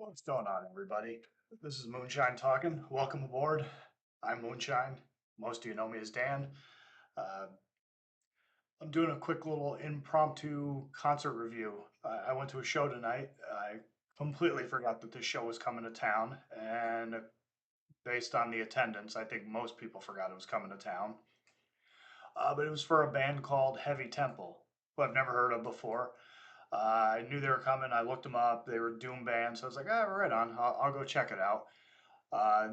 What's going on, everybody? This is Moonshine talking. Welcome aboard. I'm Moonshine. Most of you know me as Dan. Uh, I'm doing a quick little impromptu concert review. I went to a show tonight. I completely forgot that this show was coming to town, and based on the attendance, I think most people forgot it was coming to town. But it was for a band called Heavy Temple, who I've never heard of before. I knew they were coming. I looked them up. They were doom band, so I was like, "Ah, right on. I'll go check it out." I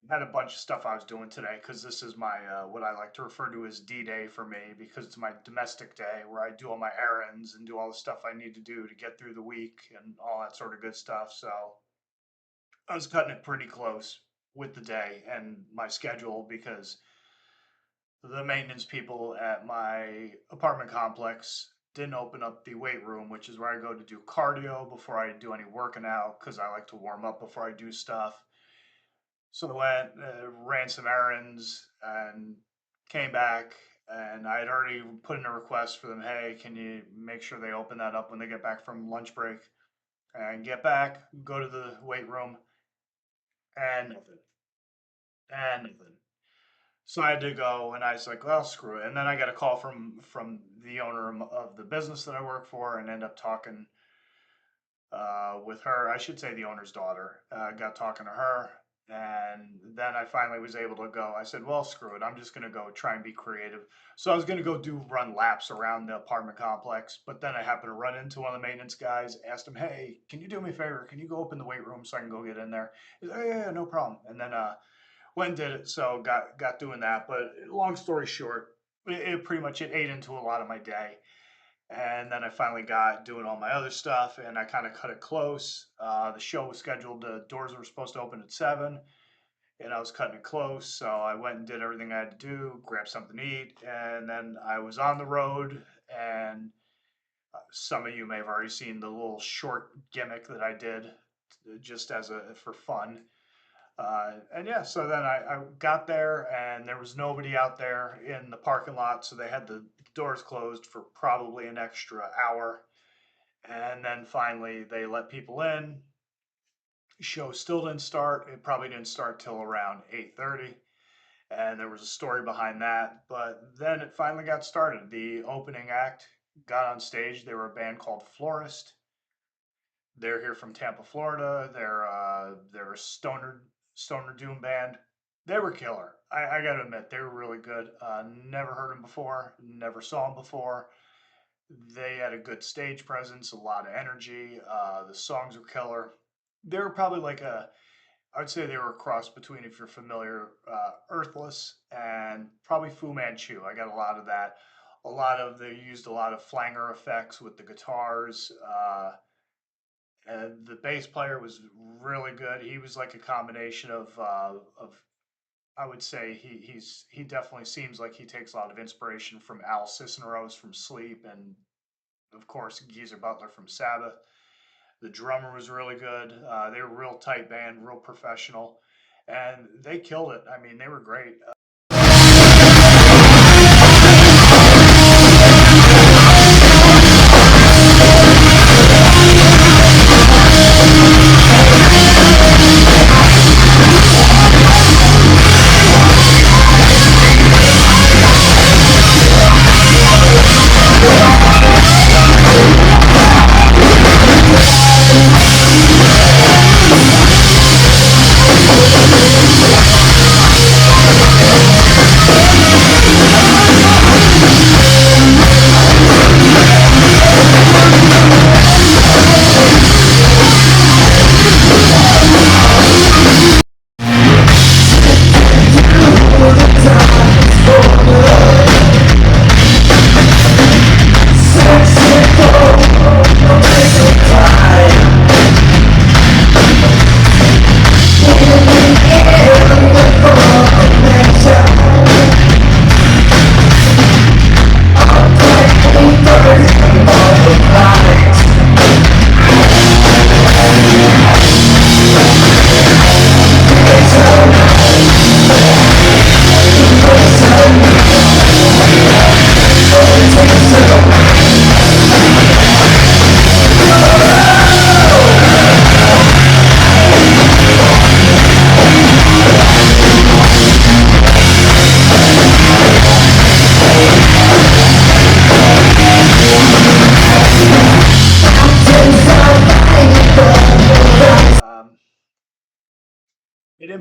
had a bunch of stuff I was doing today because this is my what I like to refer to as D-Day for me because it's my domestic day where I do all my errands and do all the stuff I need to do to get through the week and all that sort of good stuff. So I was cutting it pretty close with the day and my schedule because the maintenance people at my apartment complex didn't open up the weight room, which is where I go to do cardio before I do any working out because I like to warm up before I do stuff. So I went, ran some errands, and came back. And I had already put in a request for them. Hey, can you make sure they open that up when they get back from lunch break? And get back, go to the weight room, and nothing, and nothing. So I had to go, and I was like, well, screw it. And then I got a call from the owner of the business that I work for, and end up talking with her. I should say the owner's daughter. Got talking to her, and then I finally was able to go. I said, well, screw it. I'm just gonna go try and be creative. So I was gonna go run laps around the apartment complex, but then I happened to run into one of the maintenance guys. Asked him, hey, can you do me a favor? Can you go open the weight room so I can go get in there? He's like, yeah, no problem. And then went and did it. So got doing that. But long story short, it pretty much it ate into a lot of my day. And then I finally got doing all my other stuff, and I kind of cut it close. The show was scheduled. The doors were supposed to open at 7, and I was cutting it close. So I went and did everything I had to do, grabbed something to eat, and then I was on the road. And some of you may have already seen the little short gimmick that I did, just as a for fun. And yeah, so then I got there and there was nobody out there in the parking lot, so they had the doors closed for probably an extra hour. And then finally they let people in. Show still didn't start. It probably didn't start till around 8:30. And there was a story behind that. But then it finally got started. The opening act got on stage. They were a band called Florist. They're here from Tampa, Florida. They're a stoner doom band. They were killer. I got to admit, they were really good. Never heard them before. Never saw them before. They had a good stage presence, a lot of energy. The songs were killer. They were probably I'd say they were a cross between, if you're familiar, Earthless and probably Fu Manchu. I got a lot of that. They used a lot of flanger effects with the guitars. And the bass player was really good. He was like a combination of I would say he definitely seems like he takes a lot of inspiration from Al Cisneros from Sleep, and of course Geezer Butler from Sabbath. The drummer was really good. They were a real tight band, real professional, and they killed it. I mean, they were great.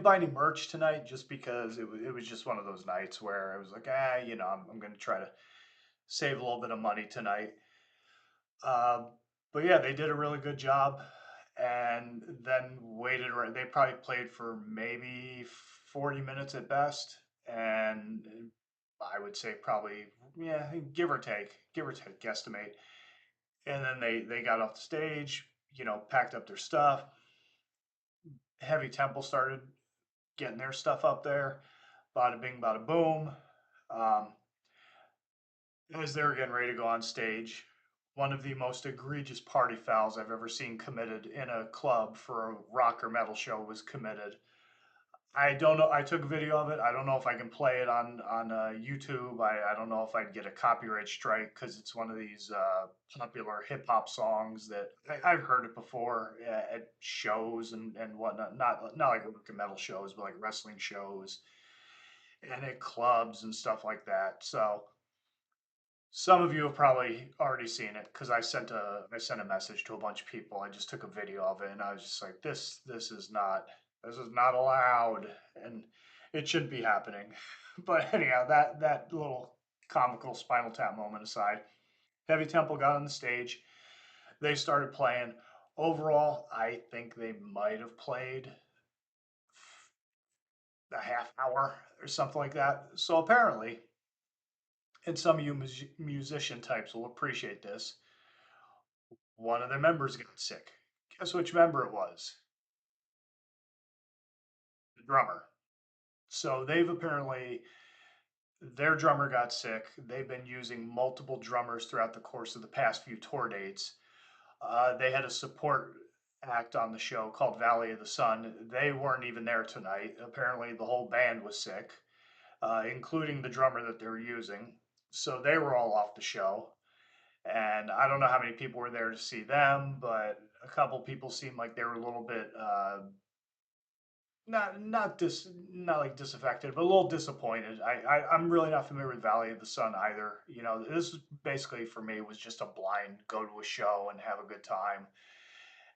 didn't buy any merch tonight just because it was just one of those nights where I was like, I'm going to try to save a little bit of money tonight. Uh, but yeah, they did a really good job, and then waited. They probably played for maybe 40 minutes at best, and I would say probably, yeah, give or take, guesstimate. And then they got off the stage, packed up their stuff. Heavy Temple started getting their stuff up there. Bada bing, bada boom. Um, as they were getting ready to go on stage, one of the most egregious party fouls I've ever seen committed in a club for a rock or metal show was committed. I don't know. I took a video of it. I don't know if I can play it on YouTube. I don't know if I'd get a copyright strike because it's one of these popular hip hop songs that I've heard it before at shows and whatnot. Not like rock and metal shows, but like wrestling shows and at clubs and stuff like that. So some of you have probably already seen it because I sent a message to a bunch of people. I just took a video of it and I was just like, this is not allowed, and it shouldn't be happening. But anyhow, that little comical Spinal Tap moment aside, Heavy Temple got on the stage. They started playing. Overall, I think they might have played a half hour or something like that. So apparently, and some of you musician types will appreciate this, one of their members got sick. Guess which member it was? The drummer. So they've apparently, their drummer got sick. They've been using multiple drummers throughout the course of the past few tour dates. They had a support act on the show called Valley of the Sun. They weren't even there tonight. Apparently, the whole band was sick, including the drummer that they were using. So they were all off the show. And I don't know how many people were there to see them, but a couple people seemed like they were a little bit not like disaffected, but a little disappointed. I'm really not familiar with Valley of the Sun either. This basically for me was just a blind go to a show and have a good time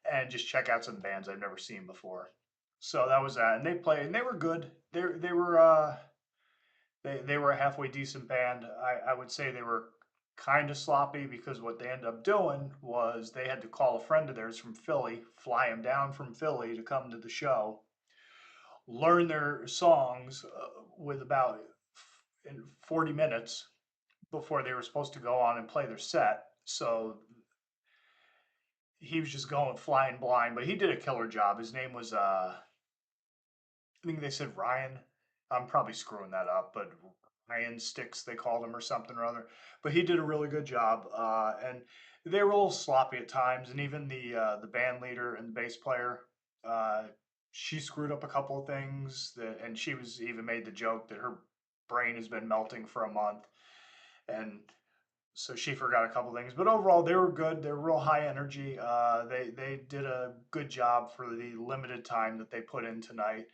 and just check out some bands I've never seen before. So that was that, and they played and they were good. They were a halfway decent band. I would say they were kind of sloppy because what they ended up doing was they had to call a friend of theirs from Philly, fly him down from Philly to come to the show, learn their songs with about in 40 minutes before they were supposed to go on and play their set. So he was just going flying blind, but he did a killer job. His name was I think they said Ryan. I'm probably screwing that up, but Ryan Sticks they called him or something or other. But he did a really good job, and they were a little sloppy at times. And even the band leader and the bass player, uh, she screwed up a couple of things that, and she was even made the joke that her brain has been melting for a month, and so she forgot a couple things. But overall, they were good. They were real high energy. They did a good job for the limited time that they put in tonight.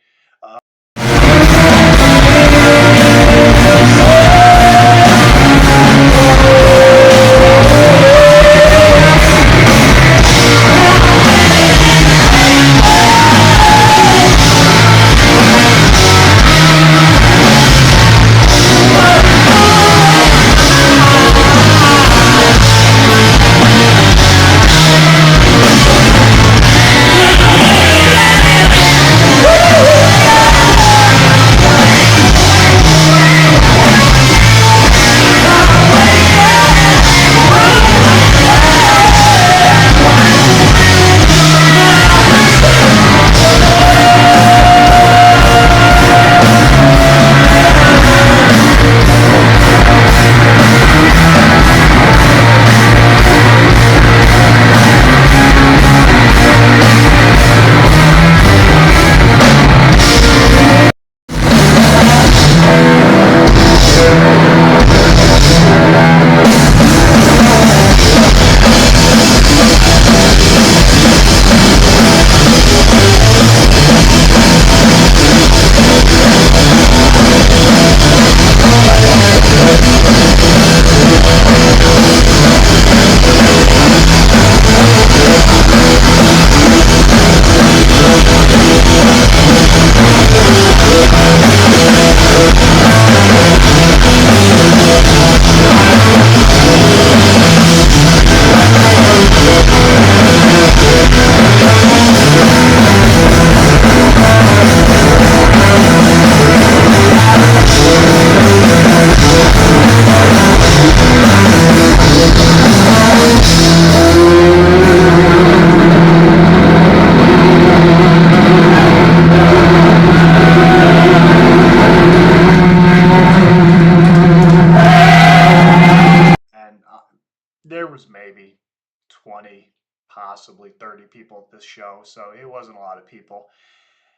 20, possibly 30 people at this show, so it wasn't a lot of people.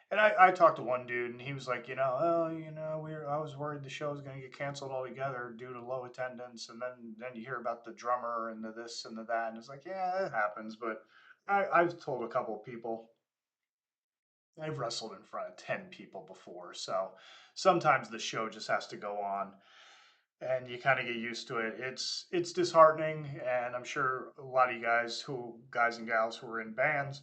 And I talked to one dude, and he was like, oh, I was worried the show was going to get canceled altogether due to low attendance, and then you hear about the drummer and the this and the that, and it's like, yeah, it happens. But I've told a couple of people I've wrestled in front of 10 people before, so sometimes the show just has to go on, and you kind of get used to it. It's disheartening, and I'm sure a lot of you guys and gals who are in bands,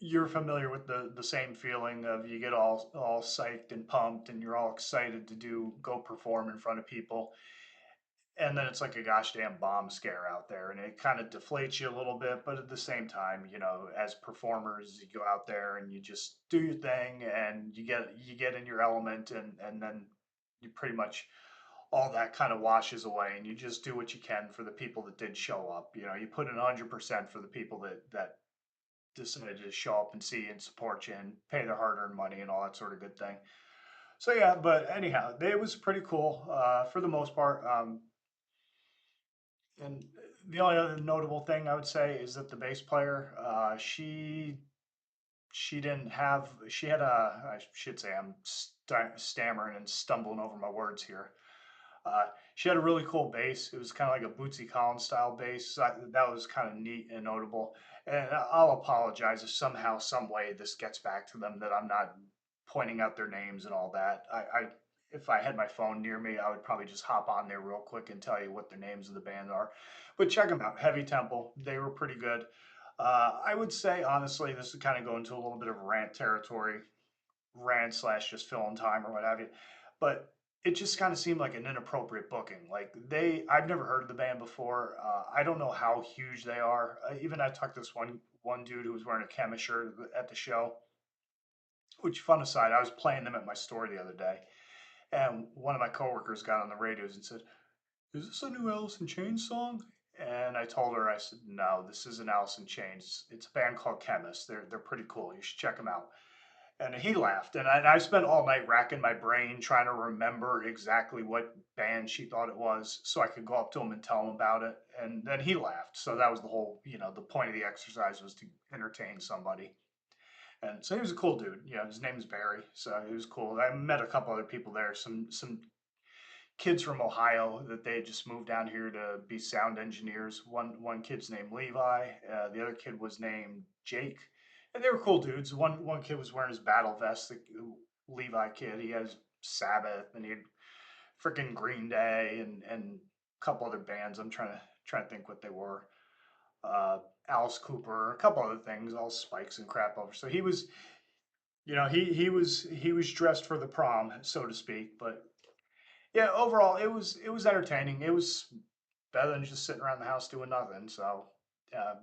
you're familiar with the same feeling of you get all psyched and pumped and you're all excited to go perform in front of people, and then it's like a gosh damn bomb scare out there, and it kind of deflates you a little bit. But at the same time, as performers, you go out there and you just do your thing, and you get in your element, and then you pretty much all that kind of washes away, and you just do what you can for the people that did show up. You put in 100% for the people that decided to show up and see and support you and pay their hard-earned money and all that sort of good thing. So yeah, but anyhow, it was pretty cool for the most part. And the only other notable thing I would say is that the bass player, she didn't have she had a I should say I'm stammering and stumbling over my words here. She had a really cool bass. It was kind of like a Bootsy Collins style bass. So that was kind of neat and notable. And I'll apologize if somehow, some way, this gets back to them that I'm not pointing out their names and all that. If I had my phone near me, I would probably just hop on there real quick and tell you what the names of the band are. But check them out. Heavy Temple. They were pretty good. I would say honestly, this is kind of going to a little bit of rant territory, rant slash just filling time or what have you. But it just kind of seemed like an inappropriate booking. Like I've never heard of the band before. I don't know how huge they are. Even I talked to this one dude who was wearing a chemist shirt at the show. Which, fun aside, I was playing them at my store the other day, and one of my coworkers got on the radios and said, "Is this a new Alice in Chains song?" And I told her, I said, "No, this isn't Alice in Chains. It's a band called Chemist. They're pretty cool. You should check them out." And he laughed, and I spent all night racking my brain trying to remember exactly what band she thought it was, so I could go up to him and tell him about it. And then he laughed. So that was the whole, the point of the exercise was to entertain somebody. And so he was a cool dude. His name is Barry, so he was cool. I met a couple other people there. Some kids from Ohio that they had just moved down here to be sound engineers. One kid's named Levi. The other kid was named Jake, and they were cool dudes. One kid was wearing his battle vest. The Levi kid, he has Sabbath, and he had freaking Green Day, and a couple other bands. I'm trying to think what they were. Alice Cooper, a couple other things, all spikes and crap over. So he was, he was dressed for the prom, so to speak. But yeah, overall, it was entertaining. It was better than just sitting around the house doing nothing. So uh,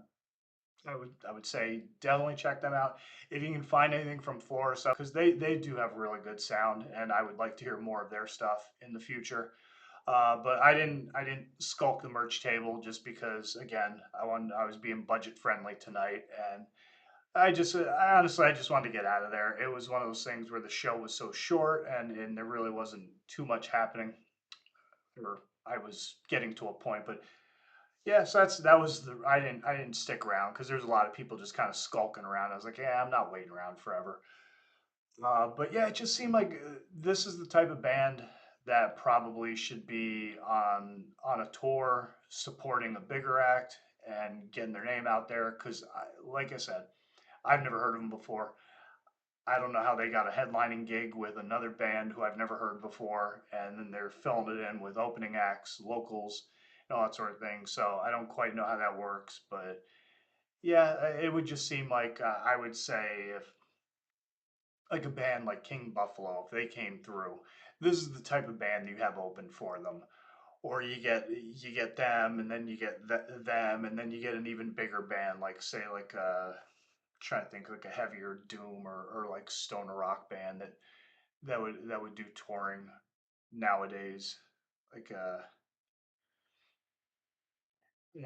I would say definitely check them out if you can find anything from Florist, because they do have really good sound, and I would like to hear more of their stuff in the future. But I didn't skulk the merch table just because, again, I was being budget friendly tonight, and I honestly, I just wanted to get out of there. It was one of those things where the show was so short, and there really wasn't too much happening, or I was getting to a point. But yeah, so that was I didn't stick around because there's a lot of people just kind of skulking around. I was like, yeah, I'm not waiting around forever. But yeah, it just seemed like this is the type of band that probably should be on a tour supporting a bigger act and getting their name out there. Because, like I said, I've never heard of them before. I don't know how they got a headlining gig with another band who I've never heard before, and then they're filling it in with opening acts, locals, and all that sort of thing. So I don't quite know how that works, but yeah, it would just seem like I would say if like a band like King Buffalo, if they came through, this is the type of band you have open for them. Or you get them, and then you get them, and then you get an even bigger band, like say like trying to think like a heavier doom or like stoner rock band that would do touring nowadays, like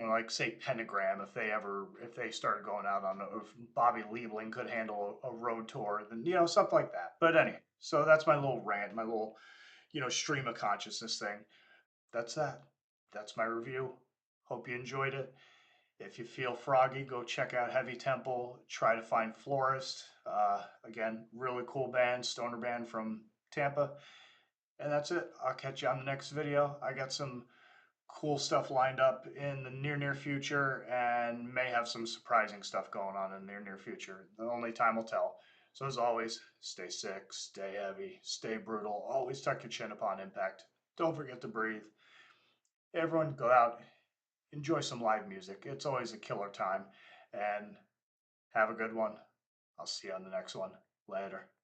like say Pentagram, if they started going out on if Bobby Liebling could handle a road tour, then something like that. But anyway, so that's my little rant, my little stream of consciousness thing. That's that. That's my review. Hope you enjoyed it. If you feel froggy, go check out Heavy Temple. Try to find Florist. Again, really cool band, stoner band from Tampa. And that's it. I'll catch you on the next video. I got some cool stuff lined up in the near future and may have some surprising stuff going on in the near future. The only time will tell. So as always, stay sick, stay heavy, stay brutal. Always tuck your chin upon impact. Don't forget to breathe. Everyone go out, enjoy some live music. It's always a killer time. And have a good one. I'll see you on the next one. Later.